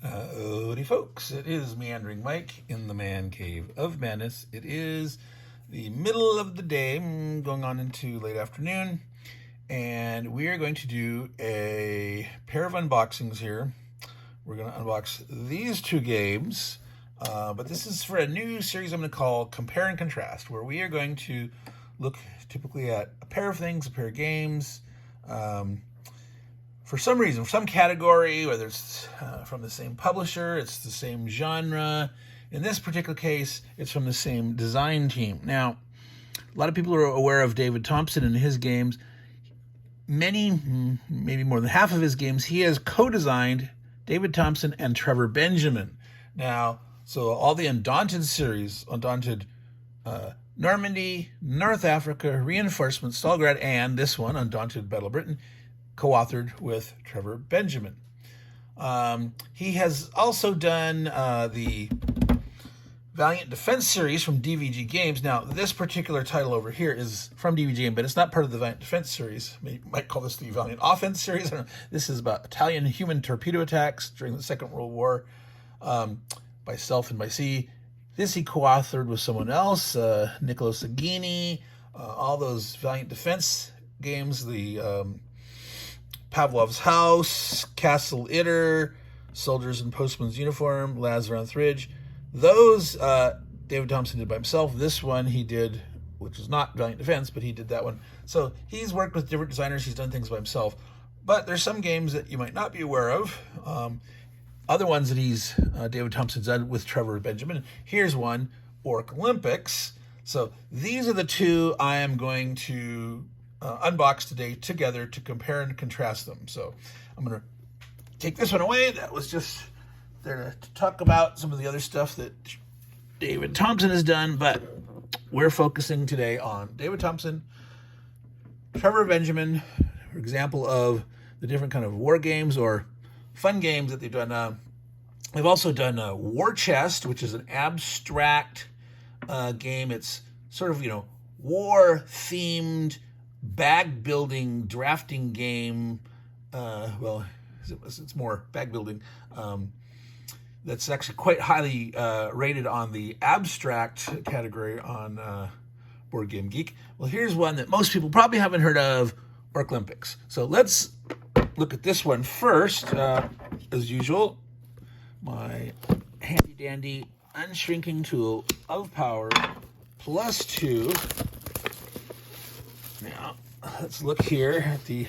Howdy folks, it is Meandering Mike in the Man Cave of Madness. It is the middle of the day, going on into late afternoon, and we are going to do a pair of unboxings here. We're going to unbox these two games, but this is for a new series I'm going to call Compare and Contrast, where we are going to look typically at a pair of things, a pair of games, for some reason, for some category, whether it's from the same publisher, it's the same genre. In this particular case, it's from the same design team. Now, a lot of people are aware of David Thompson and his games. Many, maybe more than half of his games, he has co-designed David Thompson and Trevor Benjamin. Now, so all the Undaunted series, Undaunted Normandy, North Africa, Reinforcement, Stalingrad, and this one, Undaunted Battle of Britain, co-authored with Trevor Benjamin. He has also done the Valiant Defense series from DVG Games. Now, this particular title over here is from DVG Games, but it's not part of the Valiant Defense series. You might call this the Valiant Offense series. I don't know. This is about Italian human torpedo attacks during the Second World War by stealth and by sea. This he co-authored with someone else, Niccolo Saghini. All those Valiant Defense games, the Pavlov's House, Castle Itter, Soldiers in Postman's Uniform, Lazarenth Ridge. Those David Thompson did by himself. This one he did, which is not Valiant Defense, but he did that one. So he's worked with different designers. He's done things by himself. But there's some games that you might not be aware of. Other ones that David Thompson's done with Trevor Benjamin. Here's one, Orc-lympics. So these are the two I am going to unbox today together to compare and contrast them. So I'm going to take this one away. That was just there to talk about some of the other stuff that David Thompson has done, but we're focusing today on David Thompson, Trevor Benjamin, for example of the different kind of war games or fun games that they've done. They've also done War Chest, which is an abstract game. It's sort of, war-themed bag building drafting game. Well, it's more bag building. That's actually quite highly rated on the abstract category on Board Game Geek. Well, here's one that most people probably haven't heard of, Orc-lympics. So let's look at this one first. As usual, my handy dandy unshrinking tool of power +2. Now, let's look here at the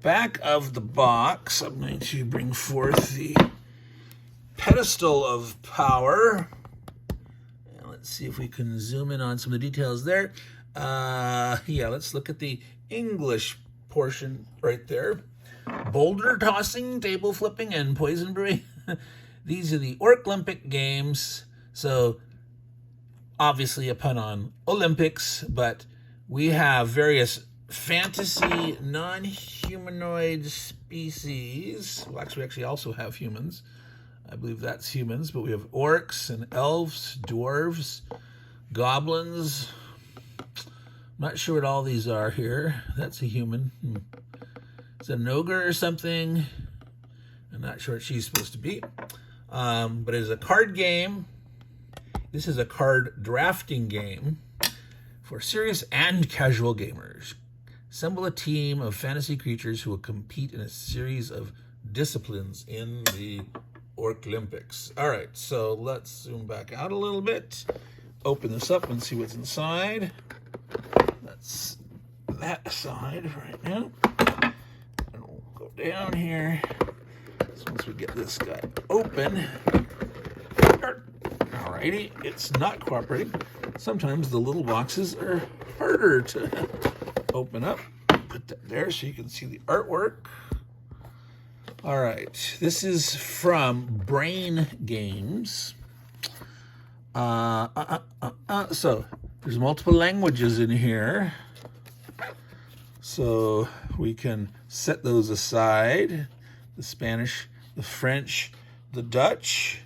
back of the box. I'm going to bring forth the pedestal of power. And let's see if we can zoom in on some of the details there. Let's look at the English portion right there. Boulder tossing, table flipping, and poison brewing. These are the Orc-lympic games. So, obviously a pun on Olympics, but we have various fantasy non-humanoid species. Well, actually, we actually also have humans. I believe that's humans, but we have orcs and elves, dwarves, goblins. I'm not sure what all these are here. That's a human. Is it an ogre or something? I'm not sure what she's supposed to be. But it is a card game. This is a card drafting game for serious and casual gamers. Assemble a team of fantasy creatures who will compete in a series of disciplines in the Orc-lympics. All right, so let's zoom back out a little bit. Open this up and see what's inside. That's that side right now. And we'll go down here. So once we get this guy open. Alrighty, it's not cooperating. Sometimes the little boxes are harder to open up. Put that there so you can see the artwork. All right, this is from Brain Games. So there's multiple languages in here. So we can set those aside. The Spanish, the French, the Dutch.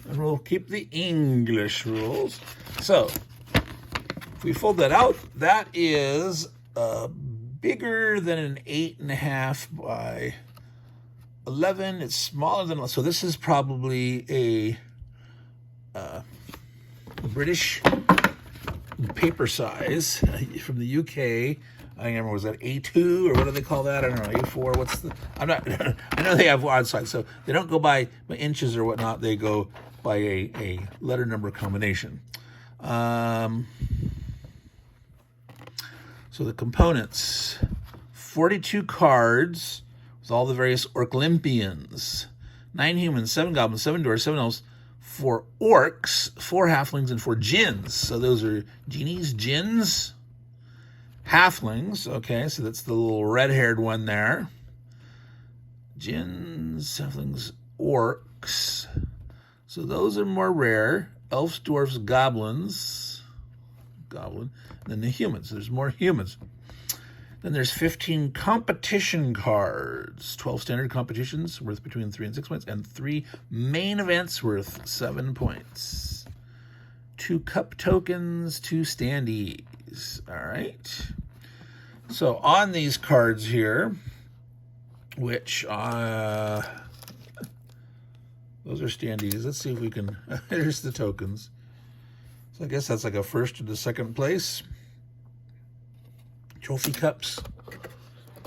And we'll keep the English rules. So if we fold that out, that is bigger than an 8.5 by 11. It's smaller than, so this is probably a British paper size from the UK. I remember, was that A2 or what do they call that? I don't know, A4. What's the? I'm not. I know they have odd size, so they don't go by inches or whatnot. They go by a letter number combination. So the components: 42 cards with all the various Orc-lympians, 9 humans, 7 goblins, 7 dwarves, 7 elves, 4 orcs, 4 halflings, and 4 djinns. So those are genies, djinns, halflings. Okay, so that's the little red-haired one there. Djinns, halflings, orcs. So those are more rare. Elves, dwarves, goblin. Then the humans. There's more humans. Then there's 15 competition cards, 12 standard competitions worth between 3 and 6 points, and 3 main events worth 7 points. 2 cup tokens, 2 standees. All right. So on these cards here, which those are standees. Let's see if we can. Here's the tokens. So I guess that's like a first to the second place. Trophy cups,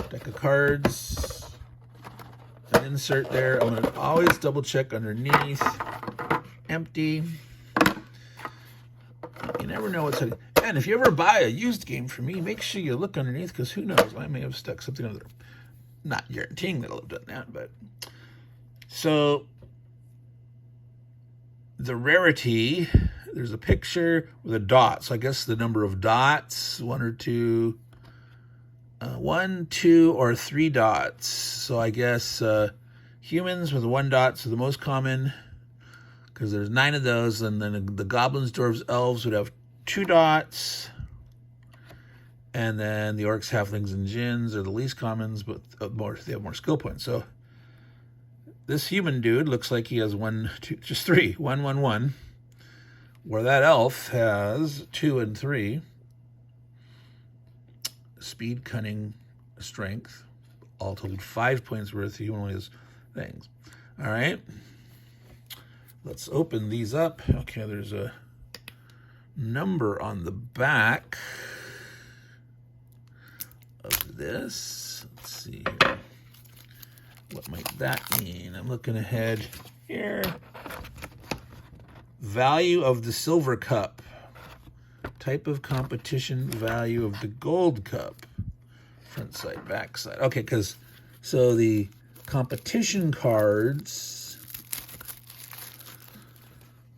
deck of cards, an insert there. I'm going to always double check underneath. Empty. You never know what's happening. And if you ever buy a used game from me, make sure you look underneath, because who knows, I may have stuck something under there. Not guaranteeing that I'll have done that, but. So the rarity, there's a picture with a dot. So I guess the number of dots, 1 or 2. 1, 2, or 3 dots. So I guess humans with 1 dot, so the most common, because there's 9 of those. And then the goblins, dwarves, elves would have 2 dots. And then the orcs, halflings, and djinns are the least commons, but they have more skill points. So this human dude looks like he has 1, 2, just 3. 1, 1, 1. Where that elf has 2 and 3. Speed, cunning, strength, all totaled 5 points worth. He only has things. All right. Let's open these up. Okay, there's a number on the back of this. Let's see here. What might that mean? I'm looking ahead here. Value of the silver cup. Type of competition, value of the gold cup. Front side, back side. Okay, because so the competition cards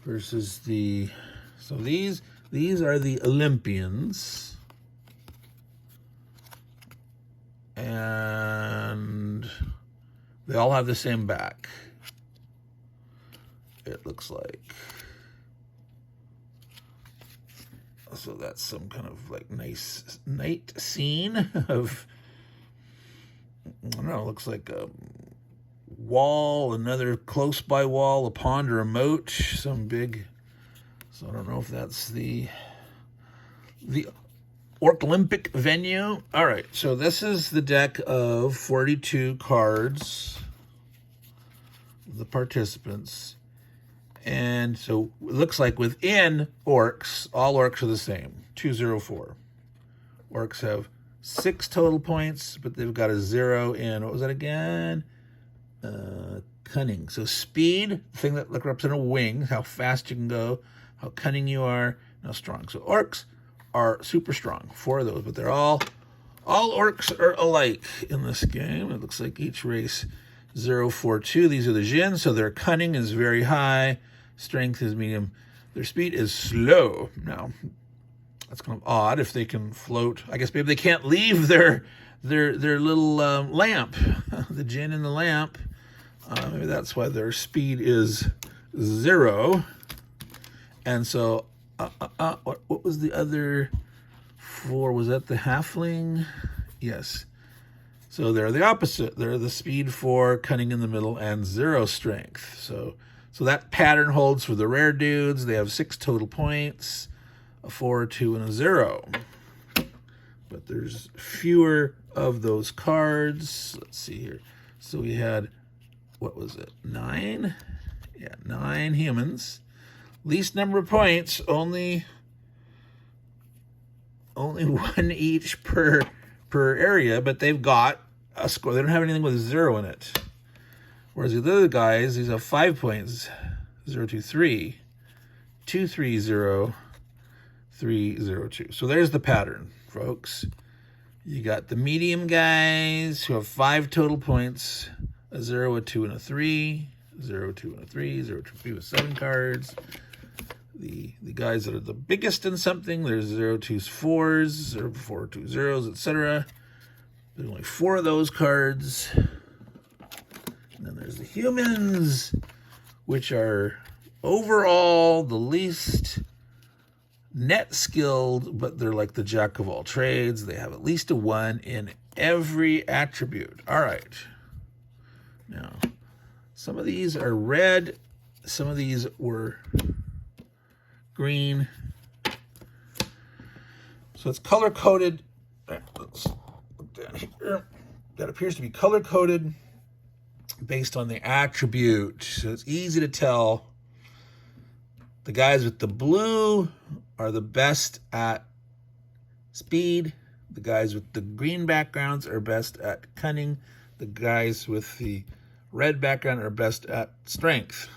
versus the, so these are the Olympians, and they all have the same back, it looks like. So that's some kind of like nice night scene of, I don't know, it looks like a wall, another close by wall, a pond or a moat, some big, so I don't know if that's the Orc-lympic venue. All right, so this is the deck of 42 cards, the participants. And so it looks like within orcs, all orcs are the same, 204. Orcs have 6 total points, but they've got a 0 in, what was that again? Cunning. So speed, the thing that represents a wing, how fast you can go, how cunning you are, and how strong. So orcs are super strong, 4 of those, but they're all orcs are alike in this game. It looks like each race 0, 4, 2. These are the djinns, so their cunning is very high. Strength is medium. Their speed is slow. Now, that's kind of odd if they can float. I guess maybe they can't leave their little lamp, the djinn in the lamp. Maybe that's why their speed is 0. And so, what was the other 4? Was that the halfling? Yes. So they're the opposite. They're the speed 4, cunning in the middle, and 0 strength. So that pattern holds for the rare dudes. They have 6 total points, a 4, a 2, and a 0. But there's fewer of those cards. Let's see here. So we had what was it? 9? Yeah, 9 humans. Least number of points, only one each per area, but they've got a score. They don't have anything with 0 in it. Whereas the other guys, these have 5 points. 0, 2, 3. 2, 3, 0. 3, 0, 2. So there's the pattern, folks. You got the medium guys who have 5 total points. A 0, a 2, and a 3. 0, 2, and a 3. 0, 2, 3 with 7 cards. The guys that are the biggest in something, there's 0, 2s, 4s, 0, 4, 2, 0s, etc. There's only 4 of those cards. And then there's the humans, which are overall the least net skilled, but they're like the jack of all trades. They have at least a 1 in every attribute. All right. Now, some of these are red. Some of these were green. So it's color-coded. Let's look down here. That appears to be color-coded based on the attribute. So it's easy to tell. The guys with the blue are the best at speed. The guys with the green backgrounds are best at cunning. The guys with the red background are best at strength.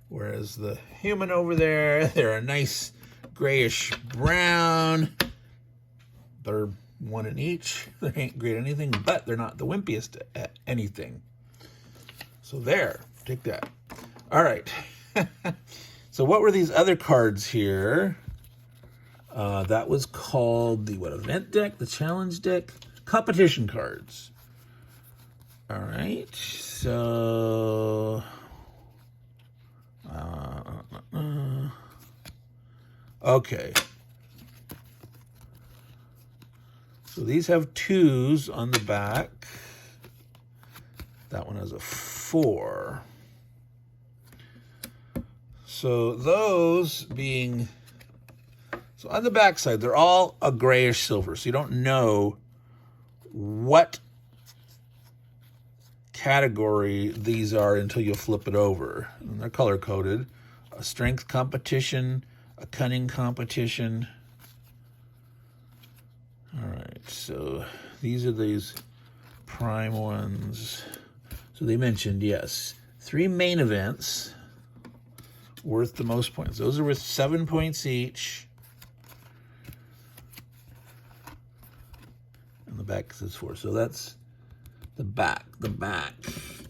Whereas the human over there, they're a nice grayish brown. They're 1 in each. They ain't great at anything, but they're not the wimpiest at anything. So there, take that. All right. So what were these other cards here? That was called the event deck, the challenge deck, competition cards. All right. So okay. So these have 2s on the back. That one has a 4. So those being, so on the back side, they're all a grayish silver. So you don't know what category these are until you flip it over. And they're color-coded. A strength competition, a cunning competition. All right, so these are these prime ones. So they mentioned, yes, 3 main events worth the most points. Those are worth 7 points each. And the back says 4. So that's the back. The back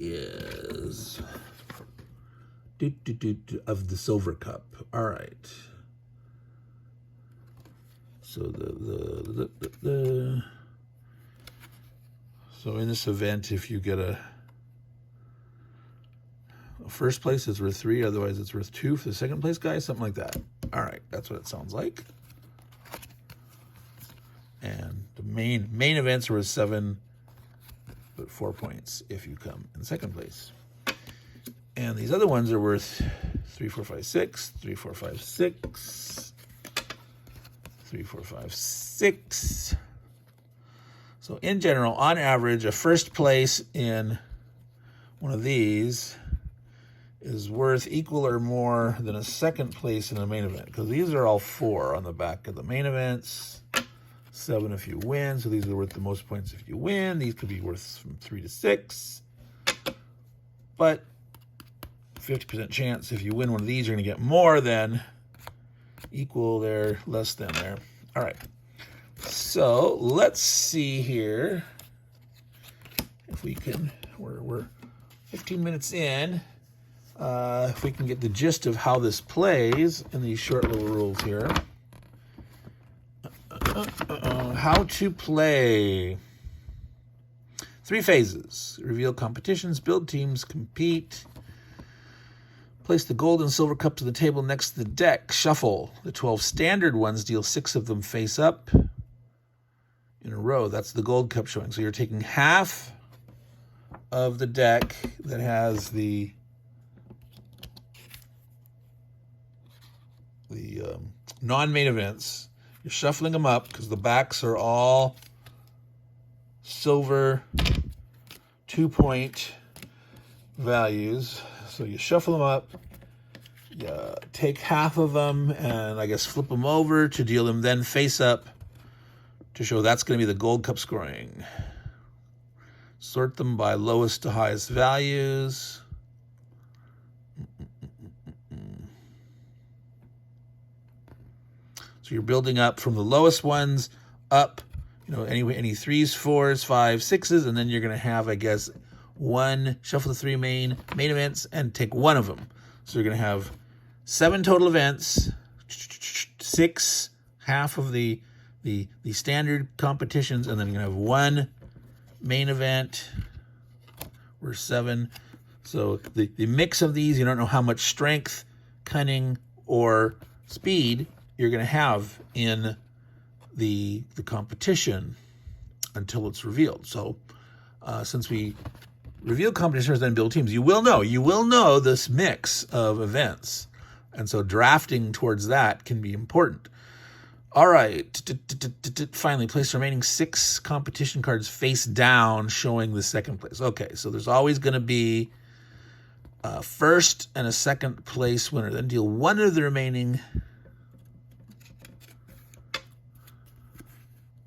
is of the silver cup. All right. So so in this event, if you get a first place, it's worth 3. Otherwise, it's worth 2 for the second place guy. Something like that. All right, that's what it sounds like. And the main events are worth 7, but 4 points if you come in second place. And these other ones are worth 3, 4, 5, 6, 3, 4, 5, 6, 3, 4, 5, 6. So in general, on average, a first place in one of these is worth equal or more than a second place in a main event, because these are all 4 on the back of the main events. 7 if you win, so these are worth the most points if you win. These could be worth from 3 to 6. But 50% chance if you win one of these, you're going to get more than equal there, less than there. All right. So let's see here if we can, we're 15 minutes in, if we can get the gist of how this plays in these short little rules here. How to play. 3 phases. Reveal competitions, build teams, compete. Place the gold and silver cups on the table next to the deck. Shuffle. The 12 standard ones, deal 6 of them face up in a row. That's the gold cup showing. So you're taking half of the deck that has the non-main events. You're shuffling them up because the backs are all silver 2-point values. So you shuffle them up, you take half of them, and I guess flip them over to deal them then face up to show that's going to be the gold cup scoring. Sort them by lowest to highest values. So you're building up from the lowest ones up, any 3s, 4s, 5s, 6s, and then you're going to have, I guess, shuffle the 3 main events and take one of them. So you're going to have 7 total events, 6 half of the standard competitions, and then you're going to have 1 main event. We're 7. So the mix of these, you don't know how much strength, cunning, or speed you're going to have in the competition until it's revealed. So since we reveal competitions then build teams, you will know this mix of events. And so drafting towards that can be important. All right. Finally, place the remaining 6 competition cards face down, showing the second place. Okay, so there's always going to be a first and a second place winner. Then deal one of the remaining.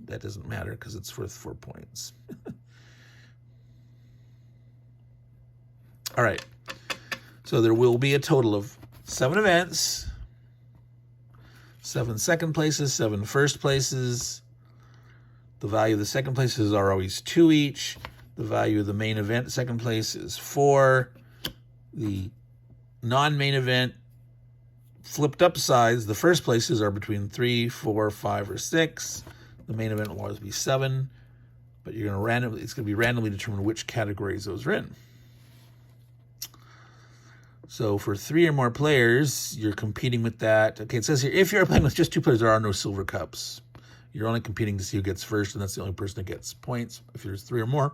That doesn't matter because it's worth 4 points. All right. So there will be a total of 7 events, 7 second places, 7 first places. The value of the second places are always 2 each. The value of the main event second place is 4. The non-main event flipped up sides, the first places are between 3, 4, 5, or 6. The main event will always be 7, but it's going to be randomly determined which categories those are in. So for 3 or more players, you're competing with that. Okay, it says here, if you're playing with just 2 players, there are no silver cups. You're only competing to see who gets first, and that's the only person that gets points. If there's 3 or more,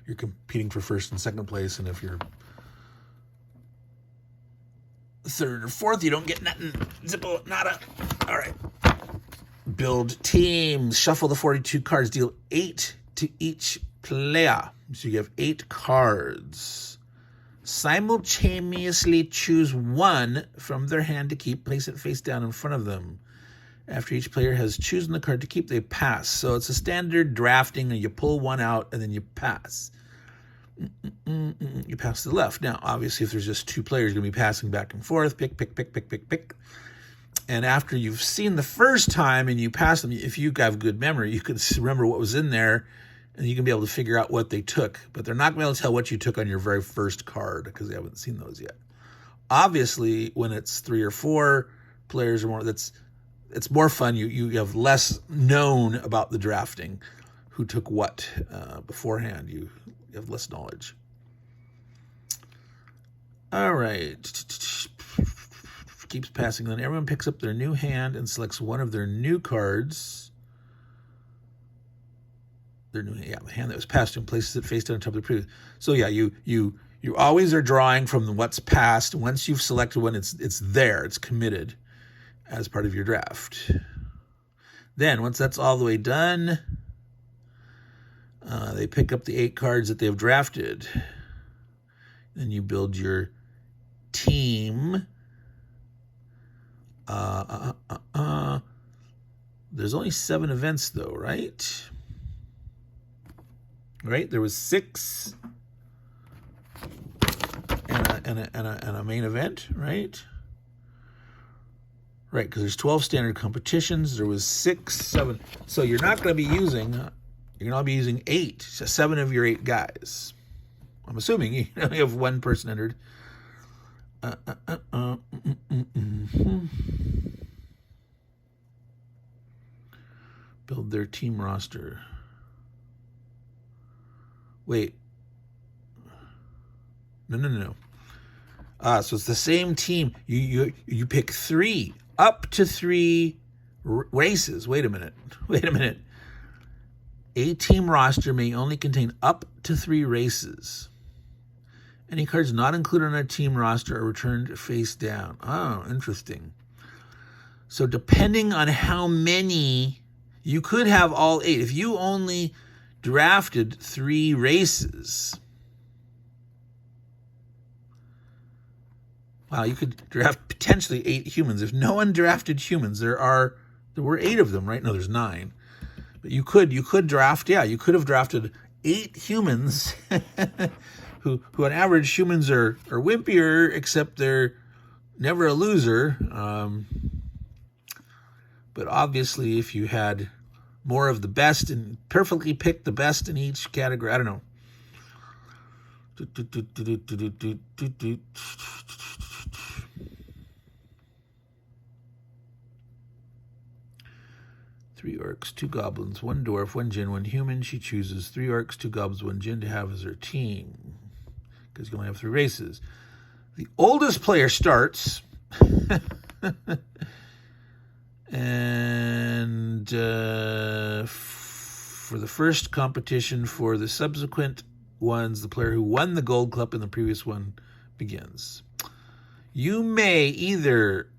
you're competing for first and second place, and if you're third or fourth, you don't get nothing. Zippo, nada. All right. Build teams. Shuffle the 42 cards. Deal 8 to each player. So you have 8 cards. Simultaneously choose 1 from their hand to keep. Place it face down in front of them. After each player has chosen the card to keep, they pass. So it's a standard drafting, and you pull 1 out, and then you pass. You pass to the left. Now, obviously, if there's just 2 players, you're going to be passing back and forth. Pick. And after you've seen the first time and you pass them, if you have good memory, you can remember what was in there, and you can be able to figure out what they took. But they're not going to be able to tell what you took on your very first card because they haven't seen those yet. Obviously, when it's 3 or 4 players or more, it's more fun. You have less known about the drafting, who took what beforehand. You have less knowledge. All right. Keeps passing. Then everyone picks up their new hand and selects one of their new cards. The hand that was passed to and places it face down on top of the previous. So yeah, you always are drawing from what's passed. Once you've selected one, it's there. It's committed as part of your draft. Then once that's all the way done, they pick up the 8 cards that they've drafted. Then you build your team. There's only 7 events though, right? Right? There was 6 and a main event, right? Right, because there's 12 standard competitions. There was 6, 7. So you're not going to be using 8, so 7 of your 8 guys. I'm assuming you only have 1 person entered. Build their team roster. Wait. No. So it's the same team. You pick 3, up to 3 races. Wait a minute. A team roster may only contain up to 3 races. Any cards not included on a team roster are returned face down. Oh, interesting. So depending on how many, you could have all 8. If you only drafted 3 races. Wow, you could draft potentially 8 humans. If no one drafted humans, there were 8 of them, right? No, there's 9. But you could draft, you could have drafted 8 humans who on average humans are wimpier, except they're never a loser. But obviously if you had more of the best and perfectly picked the best in each category, I don't know. 3 orcs, 2 goblins, 1 dwarf, 1 djinn, 1 human. She chooses 3 orcs, 2 goblins, 1 djinn to have as her team, because you only have 3 races. The oldest player starts, and for the first competition, for the subsequent ones, the player who won the gold cup in the previous one begins. You may either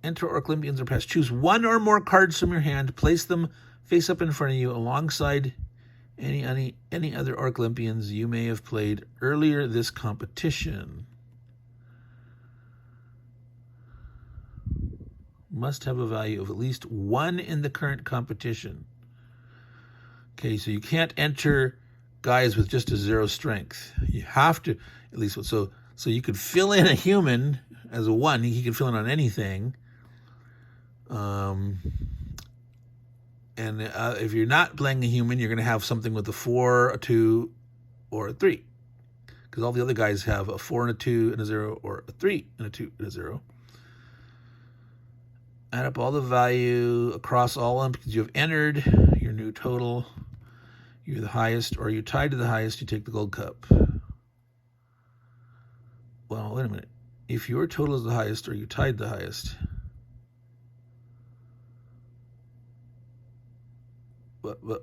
enter Orc-lympics or pass. Choose 1 or more cards from your hand, place them face up in front of you alongside any other Orc-lympics you may have played earlier this competition. Must have a value of at least 1 in the current competition. Okay, so you can't enter guys with just a 0 strength. You have to at least, so you could fill in a human as a 1. He can fill in on anything. And if you're not playing a human, you're going to have something with a 4, a 2, or a 3. Because all the other guys have a 4 and a 2 and a 0, or a 3 and a 2 and a 0. Add up all the value across all Olympics you have entered, your new total. You're the highest, or you're tied to the highest, you take the gold cup. Well, wait a minute. If your total is the highest, or you tied the highest, but wait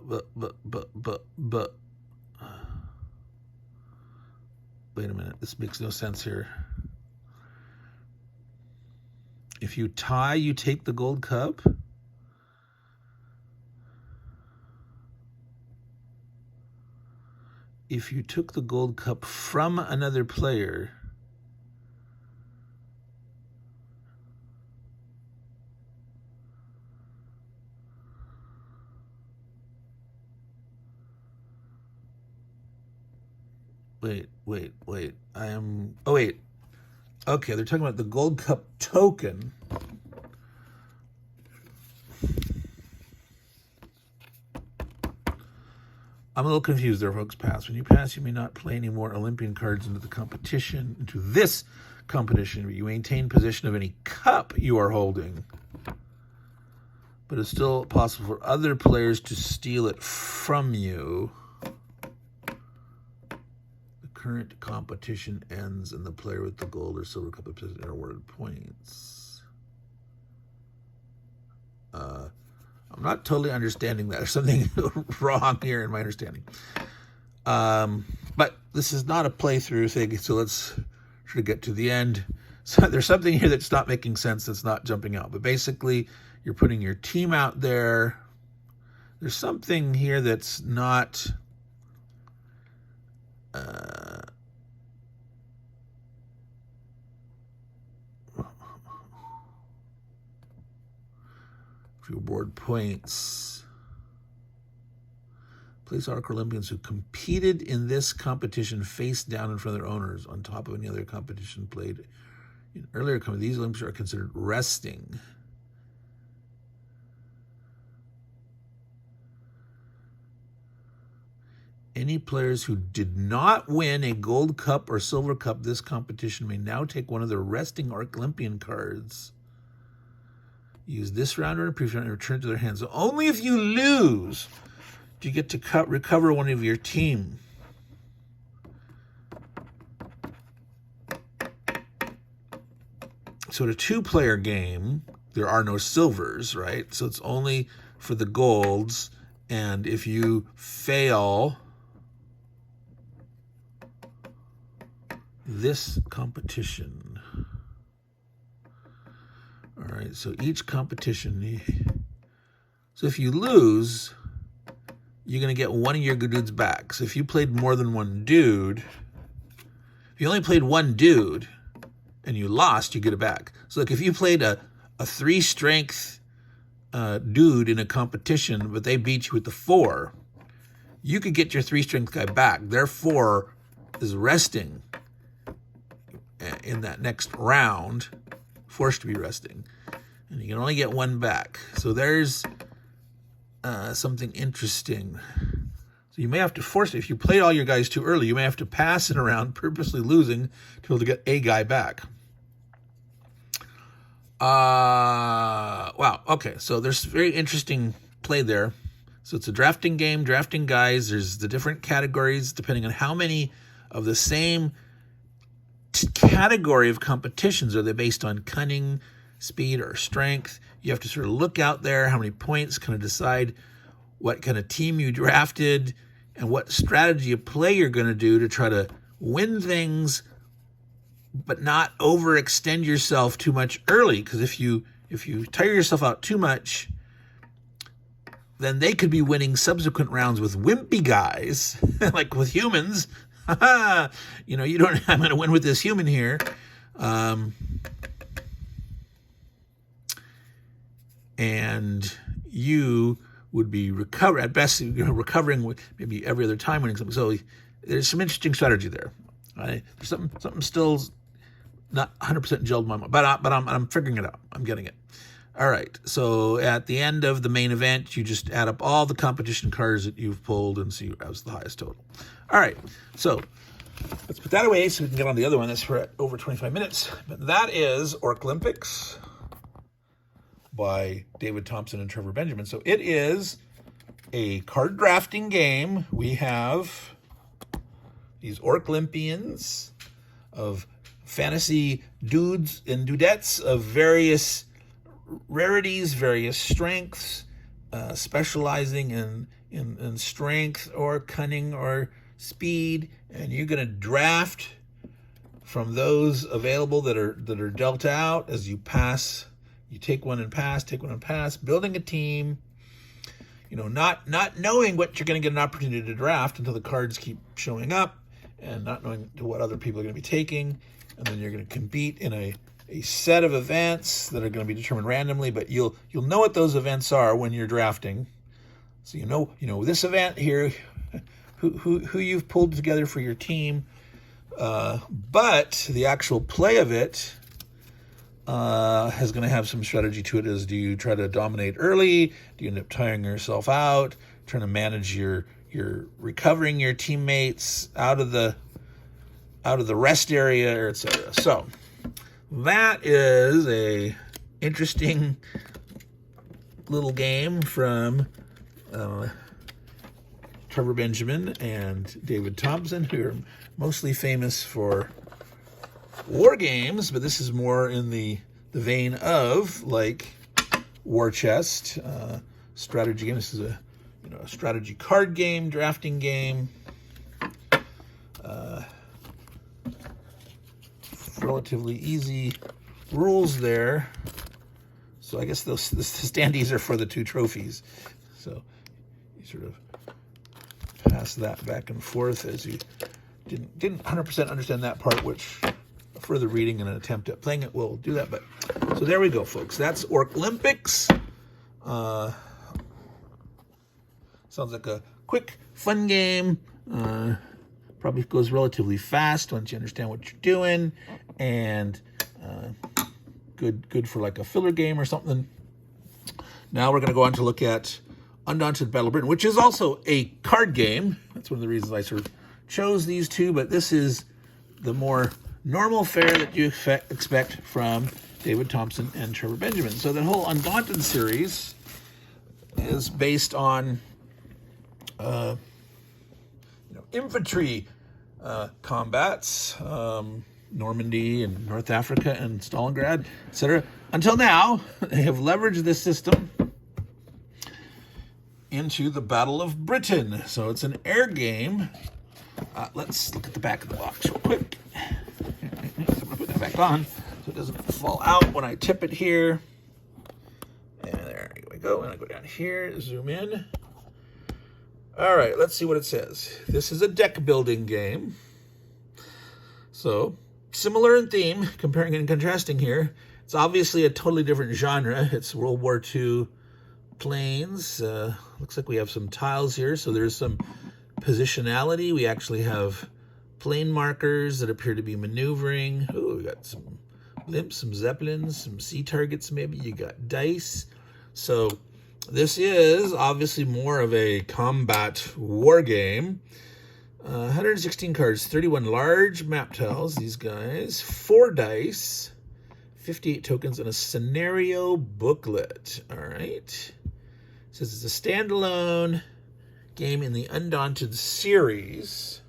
a minute, this makes no sense here. If you tie, you take the gold cup? If you took the gold cup from another player, wait. Okay, they're talking about the gold cup token. I'm a little confused there, folks. Pass. When you pass, you may not play any more Olympian cards into this competition, but you maintain possession of any cup you are holding. But it's still possible for other players to steal it from you. The current competition ends, and the player with the gold or silver cup are awarded points. I'm not totally understanding that. There's something wrong here in my understanding. But this is not a playthrough thing, so let's try to get to the end. So there's something here that's not making sense, that's not jumping out. But basically, you're putting your team out there. There's something here that's not... Award points. Place Orc-lympics who competed in this competition face down in front of their owners on top of any other competition played in earlier competitions. These Olympics are considered resting. Any players who did not win a gold cup or silver cup this competition may now take one of their resting Orc-lympics cards. Use this round or a previous round and return to their hands. So only if you lose do you get to recover one of your team. So in a 2-player game, there are no silvers, right? So it's only for the golds. And if you fail this competition... All right, so each competition, so if you lose, you're going to get one of your dudes back. So if you played more than one dude, if you only played one dude and you lost, you get it back. So like if you played a 3 strength dude in a competition, but they beat you with the 4, you could get your 3 strength guy back. Their 4 is resting in that next round, forced to be resting. And you can only get one back. So there's something interesting. So you may have to force it. If you played all your guys too early, you may have to pass it around, purposely losing, to be able to get a guy back. Wow. Okay. So there's very interesting play there. So it's a drafting game, drafting guys. There's the different categories depending on how many of the same category of competitions are they based on cunning, speed, or strength. You have to sort of look out there, how many points, kind of decide what kind of team you drafted and what strategy of play you're going to do to try to win things, but not overextend yourself too much early. Because if you tire yourself out too much, then they could be winning subsequent rounds with wimpy guys, like with humans. You know, I'm going to win with this human here. And you would be at best, recovering with maybe every other time winning something. So there's some interesting strategy there. Right? There's something still not 100% gelled in my mind, but I'm figuring it out. I'm getting it. All right. So at the end of the main event, you just add up all the competition cards that you've pulled and see who's the highest total. All right. So let's put that away so we can get on the other one. That's for over 25 minutes. But that is Orc-lympics by David Thompson and Trevor Benjamin. So it is a card drafting game. We have these Orc-lympians of fantasy dudes and dudettes of various rarities, various strengths, specializing in strength or cunning or speed, and you're going to draft from those available that are dealt out as you pass. You take one and pass, building a team, not knowing what you're going to get an opportunity to draft until the cards keep showing up, and not knowing what other people are going to be taking. And then you're going to compete in a set of events that are going to be determined randomly, but you'll know what those events are when you're drafting. So you know this event here, who you've pulled together for your team, but the actual play of it is going to have some strategy to it. As do you try to dominate early? Do you end up tiring yourself out? Trying to manage your recovering your teammates out of the rest area, etc. So that is a interesting little game from Trevor Benjamin and David Thompson, who are mostly famous for war games, but this is more in the vein of like War Chest, strategy game. This is a strategy card game, drafting game. Relatively easy rules there. So I guess the standees are for the 2 trophies. So you sort of pass that back and forth as you didn't 100% understand that part, which further reading and an attempt at playing it will do that. But so there we go, folks. That's Orc-lympics. Sounds like a quick, fun game. Probably goes relatively fast once you understand what you're doing, and good for like a filler game or something. Now we're going to go on to look at Undaunted Battle of Britain, which is also a card game. That's one of the reasons I sort of chose these two, but this is the more normal fare that you expect from David Thompson and Trevor Benjamin. So the whole Undaunted series is based on infantry combats, Normandy and North Africa and Stalingrad, etc. Until now, they have leveraged this system into the Battle of Britain. So it's an air game. Let's look at the back of the box real quick. I'm going to put that back on so it doesn't fall out when I tip it here. And there we go. And I go down here, zoom in. All right, let's see what it says. This is a deck building game. So, similar in theme, comparing and contrasting here. It's obviously a totally different genre. It's World War II planes. Looks like we have some tiles here, so there's some positionality. We actually have plane markers that appear to be maneuvering. Oh, we got some blimps, some zeppelins, some sea targets maybe. You got dice. So this is obviously more of a combat war game. 116 cards, 31 large map tiles, these guys, 4 dice, 58 tokens, and a scenario booklet. All right. It says it's a standalone game in the Undaunted series,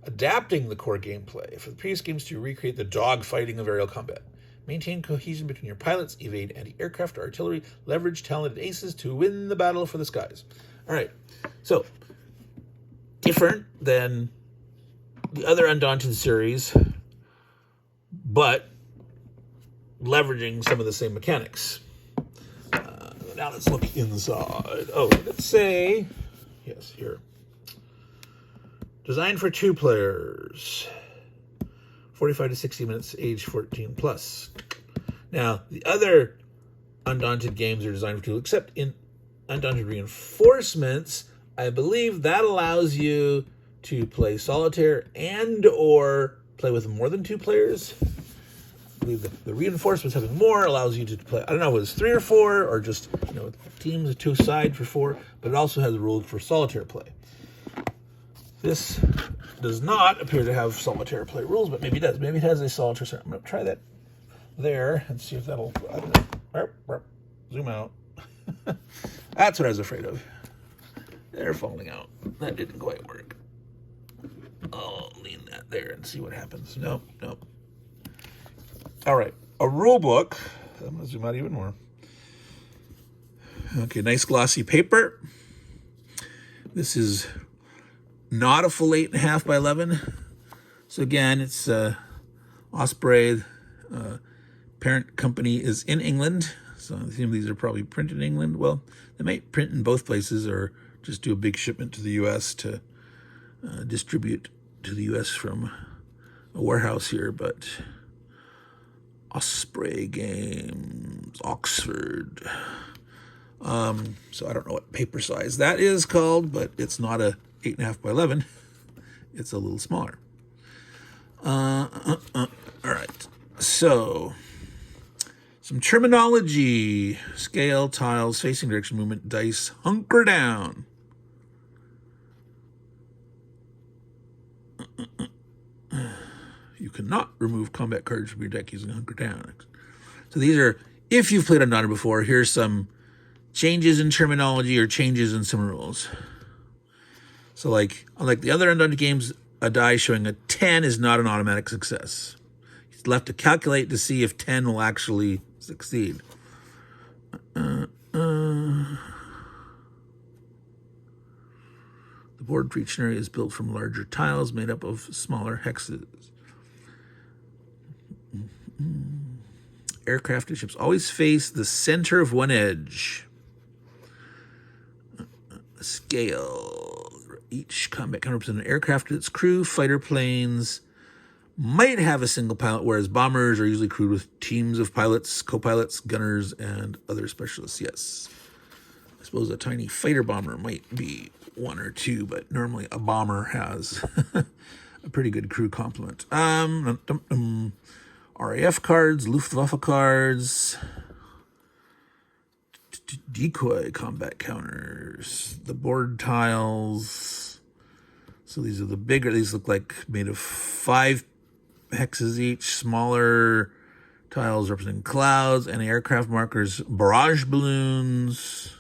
adapting the core gameplay for the previous games to recreate the dogfighting of aerial combat. Maintain cohesion between your pilots, evade anti-aircraft or artillery, leverage talented aces to win the battle for the skies. All right, so different than the other Undaunted series, but leveraging some of the same mechanics. Now let's look inside. Oh, let's say, yes, here. Designed for 2 players. 45 to 60 minutes, age 14 plus. Now, the other Undaunted games are designed for 2, except in Undaunted Reinforcements, I believe that allows you to play solitaire and or play with more than 2 players. I believe the Reinforcements having more allows you to play, I don't know if it was 3 or 4 or just, teams of 2 side for 4, but it also has rules for solitaire play. This does not appear to have solitaire play rules, but maybe it does. Maybe it has a solitaire. I'm going to try that there and see if that'll, I don't know. Zoom out. That's what I was afraid of. They're falling out. That didn't quite work. I'll lean that there and see what happens. Nope. All right. A rule book. I'm going to zoom out even more. Okay, nice glossy paper. This is not a full 8.5 by 11. So again, it's Osprey. Parent company is in England. So I assume these are probably printed in England. Well, they might print in both places or just do a big shipment to the U.S. to distribute to the U.S. from a warehouse here. But Osprey Games, Oxford. So I don't know what paper size that is called, but it's not a 8.5 by 11. It's a little smaller. All right. So some terminology: scale, tiles, facing direction, movement, dice, hunker down. You cannot remove combat cards from your deck using hunker down. So these are, if you've played Undaunted before, here's some changes in terminology or changes in some rules. So like, unlike the other Undaunted games, a die showing a 10 is not an automatic success. It's left to calculate to see if 10 will actually succeed. The board for each scenario is built from larger tiles made up of smaller hexes. Aircraft and ships always face the center of one edge. Scale. Each combat can represent an aircraft and its crew. Fighter planes might have a single pilot, whereas bombers are usually crewed with teams of pilots, co-pilots, gunners, and other specialists. Yes. I suppose a tiny fighter bomber might be 1 or 2, but normally a bomber has a pretty good crew complement. RAF cards, Luftwaffe cards, decoy combat counters, the board tiles. So these are the bigger, these look like made of 5 hexes each. Smaller tiles representing clouds, and aircraft markers, barrage balloons,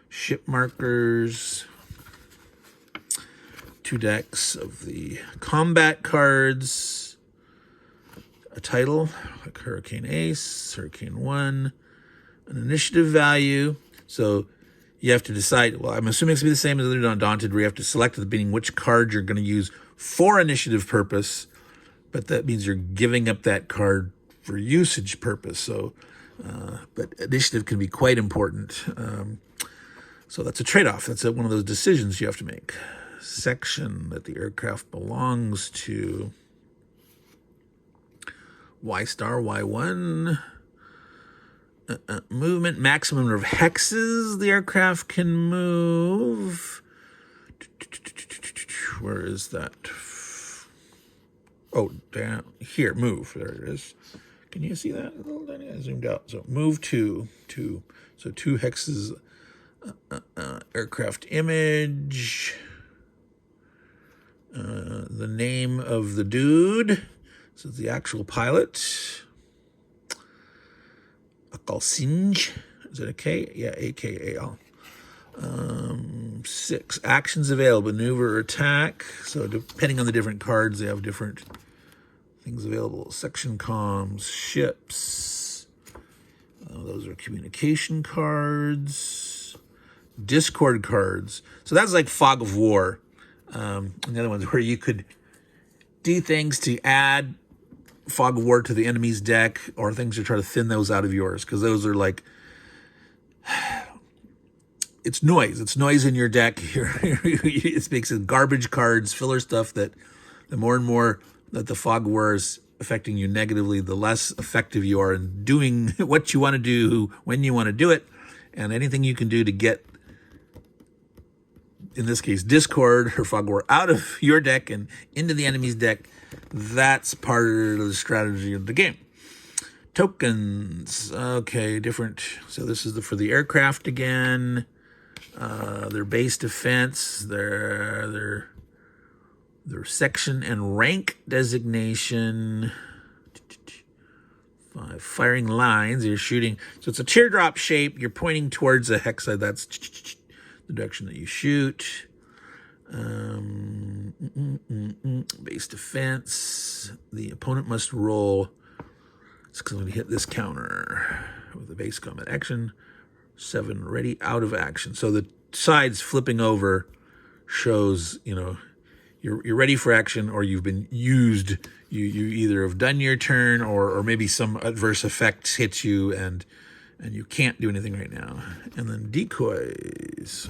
ship markers. 2 decks of the combat cards. A title, like Hurricane Ace, Hurricane 1, an initiative value. So you have to decide, well, I'm assuming it's going to be the same as other Undaunted, where you have to select at the beginning which card you're going to use for initiative purpose, but that means you're giving up that card for usage purpose. So, but initiative can be quite important. So that's a trade-off. That's one of those decisions you have to make. Section that the aircraft belongs to. Y star, Y1. Movement, maximum number of hexes the aircraft can move. Where is that? Oh, down here, move. There it is. Can you see that? I zoomed out. So move to 2. So 2 hexes, aircraft image, the name of the dude. So it's the actual pilot. Akalsinj. Is it a K? Yeah, A-K-A-L. 6. Actions available. Maneuver or attack. So depending on the different cards, they have different things available. Section comms. Ships. Those are communication cards. Discord cards. So that's like Fog of War. And the other ones where you could do things to add Fog of War to the enemy's deck, or things to try to thin those out of yours, because those are like, it's noise. It's noise in your deck. It makes it garbage cards, filler stuff that the more and more that the Fog of War is affecting you negatively, the less effective you are in doing what you want to do when you want to do it. And anything you can do to get, in this case, Discord or Fog of War out of your deck and into the enemy's deck, that's part of the strategy of the game. Tokens. Okay, different. So this is for the aircraft again. Their base defense, their section and rank designation. 5 firing lines. You're shooting. So it's a teardrop shape. You're pointing towards a hex side. That's the direction that you shoot. Base defense. The opponent must roll. It's going to hit this counter with the base combat action. 7 ready, out of action. So the sides flipping over shows, you're ready for action, or you've been used. You either have done your turn, or maybe some adverse effect hits you and you can't do anything right now. And then decoys.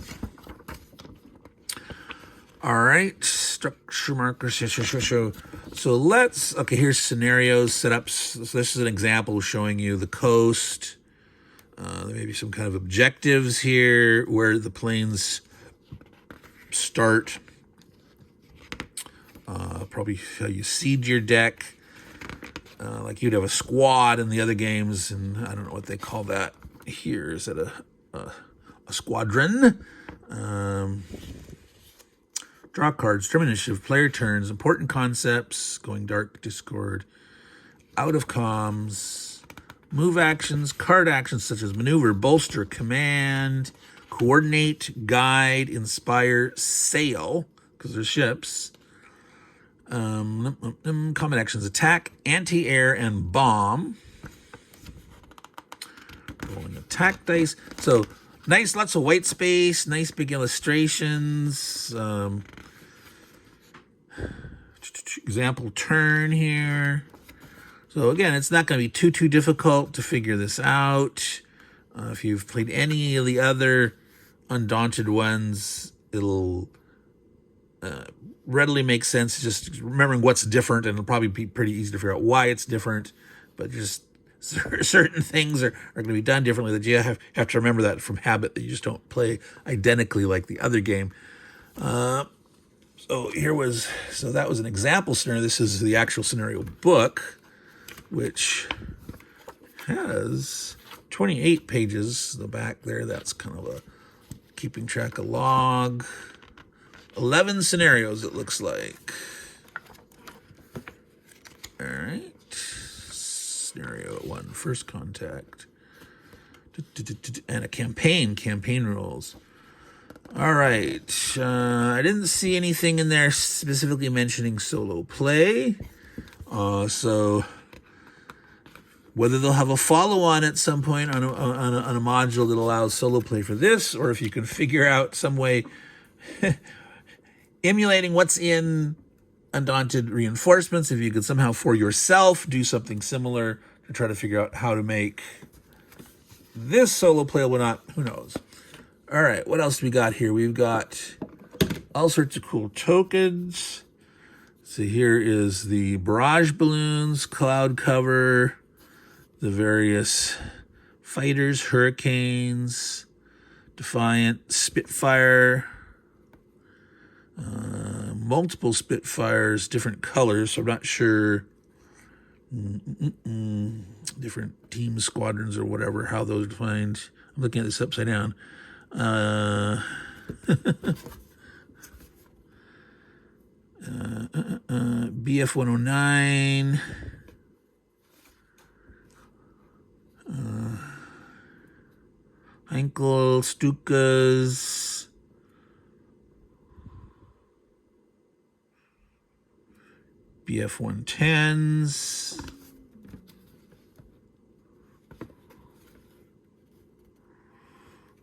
All right, structure markers. So okay, here's scenarios, setups. So this is an example showing you the coast. There may be some kind of objectives here where the planes start. Probably how you seed your deck. Like you'd have a squad in the other games, and I don't know what they call that here. Is it a squadron? Draw cards, term initiative, player turns, important concepts, going dark, Discord, out of comms, move actions, card actions such as maneuver, bolster, command, coordinate, guide, inspire, sail, because they're ships. Common actions, attack, anti-air, and bomb. Rolling attack dice. So nice, lots of white space, nice big illustrations. Example turn here. So again, it's not going to be too difficult to figure this out. If you've played any of the other Undaunted ones, it'll readily make sense. Just remembering what's different, and it'll probably be pretty easy to figure out why it's different. But just certain things are going to be done differently, that you have to remember that from habit, that you just don't play identically like the other game. So that was an example scenario. This is the actual scenario book, which has 28 pages. The back there, that's kind of a keeping track of log. 11 scenarios, it looks like. All right. Scenario 1, first contact. And a campaign rules. All right. I didn't see anything in there specifically mentioning solo play. So whether they'll have a follow-on at some point on a module that allows solo play for this, or if you can figure out some way emulating what's in Undaunted Reinforcements, if you could somehow for yourself do something similar to try to figure out how to make this solo playable or not, who knows. All right, what else do we got here? We've got all sorts of cool tokens. So here is the barrage balloons, cloud cover, the various fighters, hurricanes, Defiant, Spitfire, multiple Spitfires, different colors. So I'm not sure, different team squadrons or whatever, how those are defined. I'm looking at this upside down. BF 109. Heinkel, Stukas. BF 110s.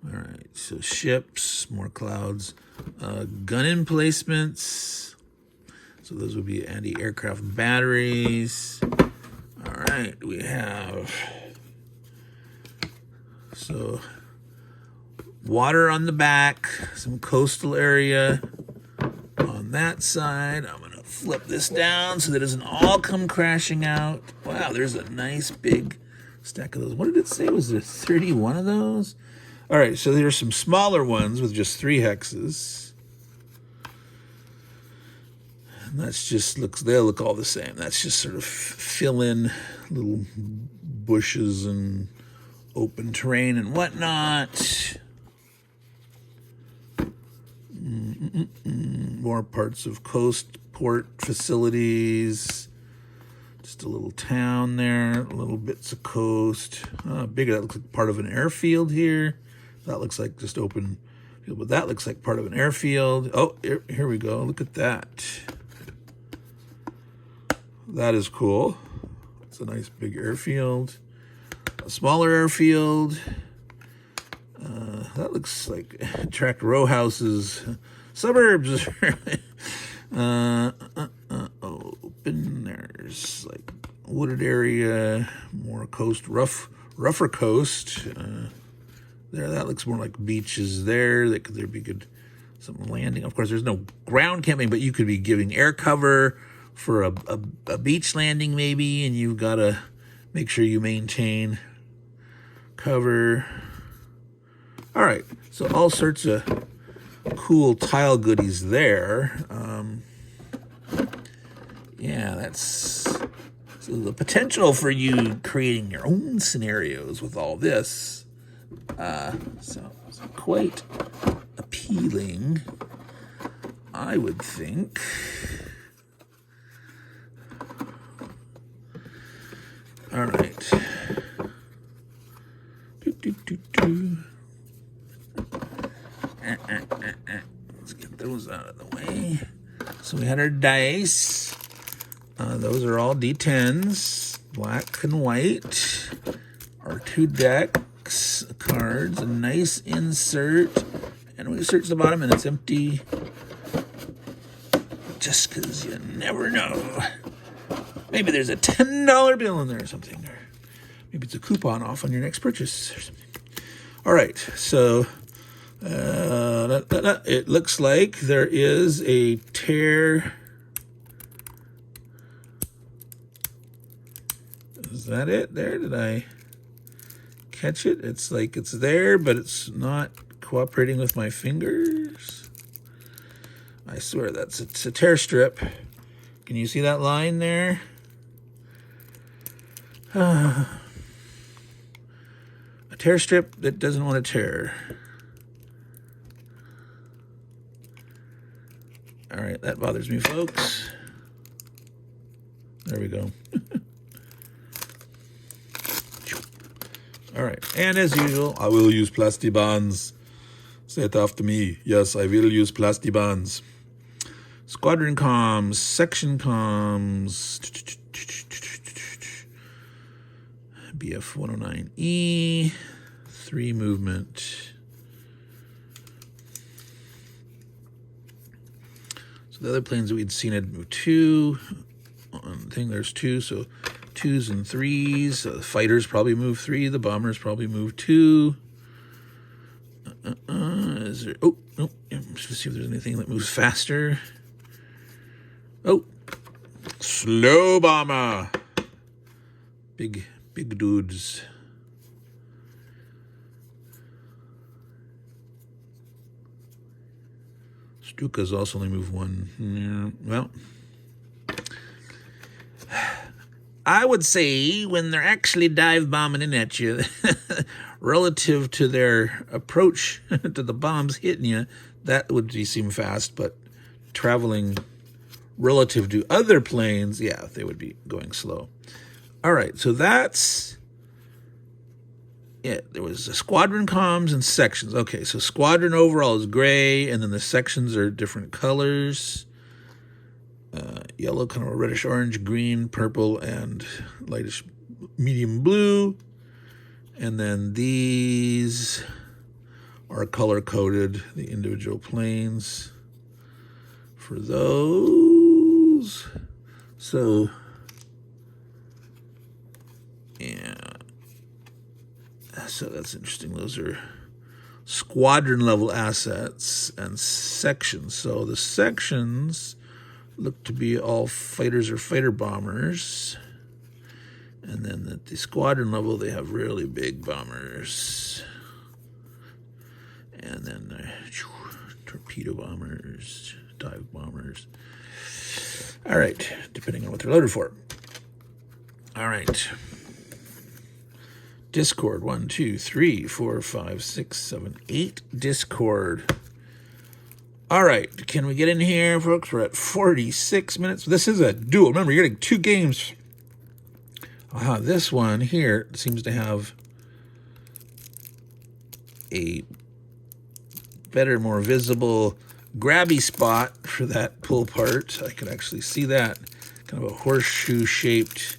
All right, so ships, more clouds, gun emplacements. So those would be anti-aircraft batteries. All right, we have, so water on the back, some coastal area on that side. I'm gonna flip this down so that it doesn't all come crashing out. Wow, there's a nice big stack of those. What did it say? Was there 31 of those? All right, so there's some smaller ones with just 3 hexes. And that's just, they look all the same. That's just sort of fill in little bushes and open terrain and whatnot. More parts of coast, port facilities. Just a little town there, little bits of coast. Bigger, that looks like part of an airfield here. That looks like just open field, but that looks like part of an airfield. Oh, here we go. Look at that. That is cool. It's a nice big airfield. A smaller airfield. That looks like tract row houses. Suburbs. Open. There's like wooded area, more coast, rougher coast. There, that looks more like beaches there. That could there be good some landing. Of course, there's no ground camping, but you could be giving air cover for a beach landing maybe, and you've got to make sure you maintain cover. All right, so all sorts of cool tile goodies there. Yeah, that's so the potential for you creating your own scenarios with all this. So quite appealing, I would think. All right. Let's get those out of the way. So we had our dice. Those are all D10s, black and white. Our 2 decks, cards, a nice insert. And we search the bottom and it's empty. Just because you never know. Maybe there's a $10 bill in there or something. Or maybe it's a coupon off on your next purchase or something. All right, so it looks like there is a tear. Is that it there? Did I catch it? It's like it's there, but it's not cooperating with my fingers. I swear it's a tear strip. Can you see that line there? A tear strip that doesn't want to tear. All right, that bothers me, folks. There we go. All right, and as usual, I will use plastibans. Say it after me. Yes, I will use plastibans. Squadron comms, section comms. BF 109E, 3 movement. So the other planes that we'd seen had moved 2. I think there's 2, so 2s and 3s. The fighters probably move 3. The bombers probably move 2. there, oh, no, let's see if there's anything that moves faster. Oh, slow bomber. Big dudes. Stuka's also only move one. Yeah, well, I would say when they're actually dive bombing in at you, relative to their approach to the bombs hitting you, that would seem fast, but traveling relative to other planes, yeah, they would be going slow. All right, so that's it. There was a squadron comms and sections. Okay, so squadron overall is gray, and then the sections are different colors. Yellow, kind of a reddish orange, green, purple, and lightish medium blue. And then these are color-coded, the individual planes for those. So, yeah. So that's interesting. Those are squadron level assets and sections. So the sections look to be all fighters or fighter bombers. And then at the squadron level, they have really big bombers. And then torpedo bombers, dive bombers. All right, depending on what they're loaded for. All right. Discord, 1, 2, 3, 4, 5, 6, 7, 8. Discord. All right, can we get in here, folks? We're at 46 minutes. This is a duel. Remember, you're getting 2 games. This one here seems to have a better, more visible grabby spot for that pull part. I can actually see that. Kind of a horseshoe-shaped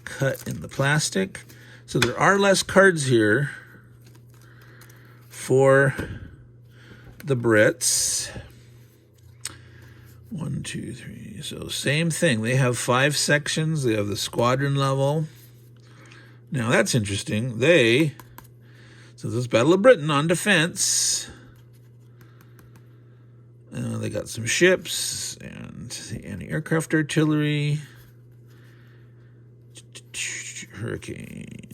cut in the plastic. So there are less cards here for the Brits. 1, 2, 3. So same thing. They have 5 sections. They have the squadron level. Now that's interesting. So this is Battle of Britain on defense. They got some ships and the anti-aircraft artillery. Hurricanes.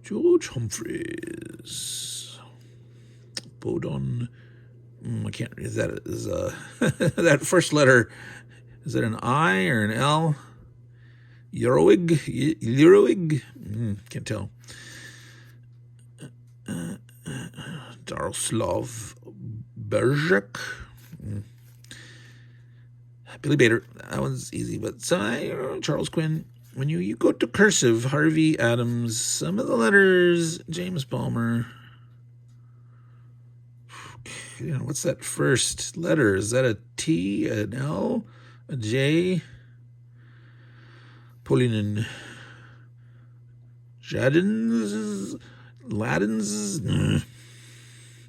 George Humphreys. Bodon. I can't read that. That first letter, is it an I or an L? Euroig? Can't tell. Daroslav Bergek. Billy Bader. That one's easy, but Charles Quinn. When you go to cursive, Harvey Adams, some of the letters, James Balmer. What's that first letter? Is that a T, an L, a J? Polinen. Jadens? Ladens?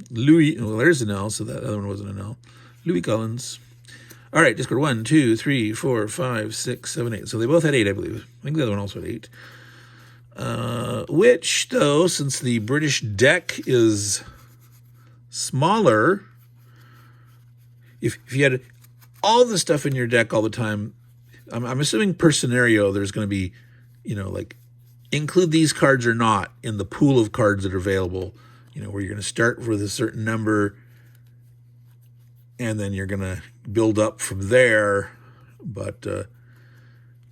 Louis. Well, there's an L, so that other one wasn't an L. Louis Collins. All right, Discord 1, 2, 3, 4, 5, 6, 7, 8. So they both had 8, I believe. I think the other one also had 8. Which, though, since the British deck is smaller, if you had all the stuff in your deck all the time, I'm assuming per scenario there's going to be, like include these cards or not in the pool of cards that are available, where you're going to start with a certain number and then you're going to build up from there. But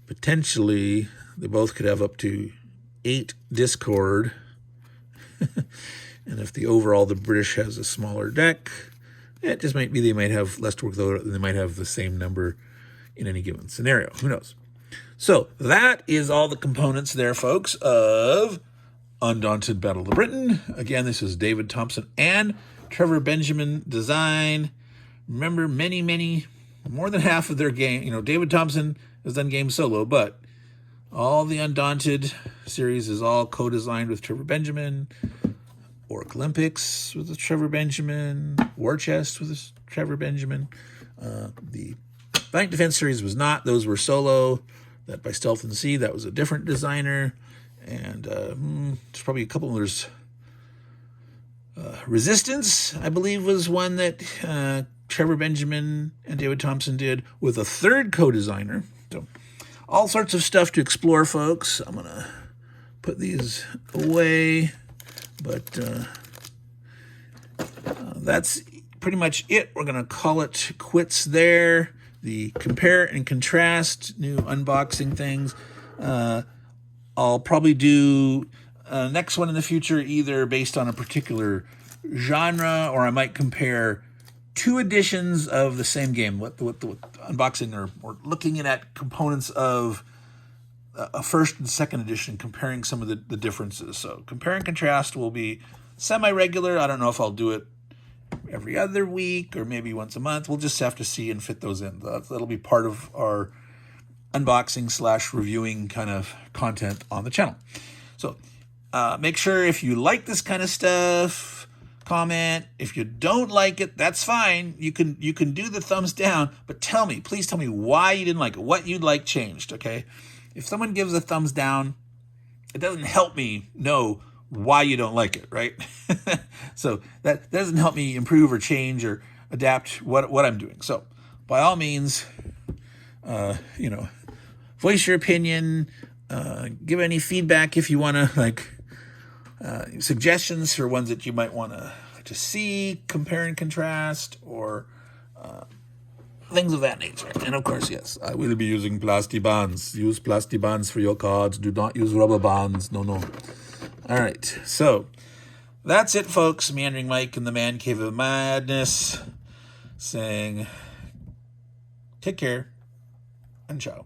potentially they both could have up to 8 Discord. And if the British has a smaller deck, it just might be they might have less to work though, they might have the same number in any given scenario. Who knows? So that is all the components there, folks, of Undaunted Battle of Britain. Again, this is David Thompson and Trevor Benjamin design. Remember, more than half of their game, David Thompson has done games solo, but all the Undaunted series is all co-designed with Trevor Benjamin. Orc-lympics with Trevor Benjamin. War Chest with Trevor Benjamin. The Bank Defense series was not. Those were solo. that by Stealth and Sea, that was a different designer. And there's probably a couple others. Resistance, I believe, was one that Trevor Benjamin and David Thompson did with a third co-designer. So all sorts of stuff to explore, folks. I'm going to put these away, but that's pretty much it. We're going to call it quits there. The compare and contrast, new unboxing things. I'll probably do next one in the future, either based on a particular genre, or I might compare two editions of the same game. What the unboxing or looking at components of a first and second edition, comparing some of the differences. So compare and contrast will be semi-regular. I don't know if I'll do it every other week or maybe once a month. We'll just have to see and fit those in. That'll be part of our unboxing / reviewing kind of content on the channel. So make sure if you like this kind of stuff, comment. If you don't like it, that's fine. You can do the thumbs down, but please tell me why you didn't like it, what you'd like changed, okay? If someone gives a thumbs down, it doesn't help me know why you don't like it, right? So that doesn't help me improve or change or adapt what I'm doing. So by all means, voice your opinion, give any feedback if you want to, suggestions for ones that you might want to see, compare and contrast, or things of that nature. And of course, yes, I will be using plastic bands. Use plastic bands for your cards. Do not use rubber bands. No. All right, so that's it, folks. Meandering Mike in the Man Cave of Madness saying take care and ciao.